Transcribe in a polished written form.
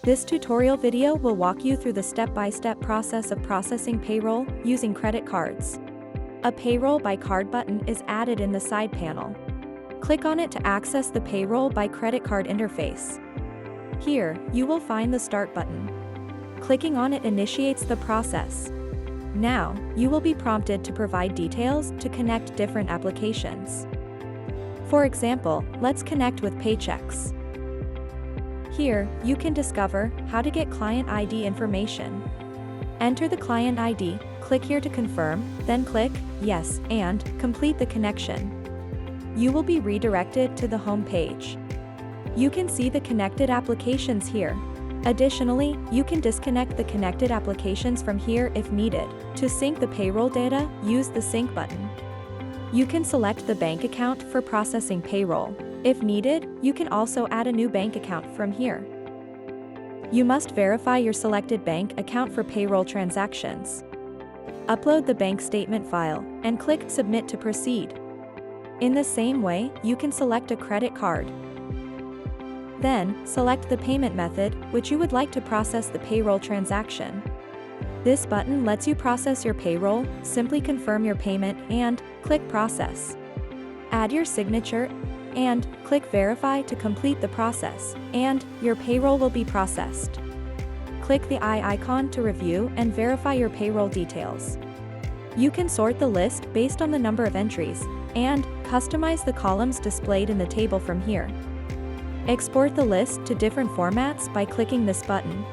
This tutorial video will walk you through the step-by-step process of processing payroll using credit cards. A Payroll by Card button is added in the side panel. Click on it to access the Payroll by Credit Card interface. Here, you will find the Start button. Clicking on it initiates the process. Now, you will be prompted to provide details to connect different applications. For example, let's connect with Paychex. Here, you can discover how to get client ID information. Enter the client ID, click here to confirm, then click Yes and complete the connection. You will be redirected to the home page. You can see the connected applications here. Additionally, you can disconnect the connected applications from here if needed. To sync the payroll data, use the Sync button. You can select the bank account for processing payroll. If needed, you can also add a new bank account from here. You must verify your selected bank account for payroll transactions. Upload the bank statement file and click Submit to proceed. In the same way, you can select a credit card. Then, select the payment method which you would like to process the payroll transaction. This button lets you process your payroll, simply confirm your payment and click Process. Add your signature and click Verify to complete the process, and your payroll will be processed. Click the eye icon to review and verify your payroll details. You can sort the list based on the number of entries, and customize the columns displayed in the table from here. Export the list to different formats by clicking this button.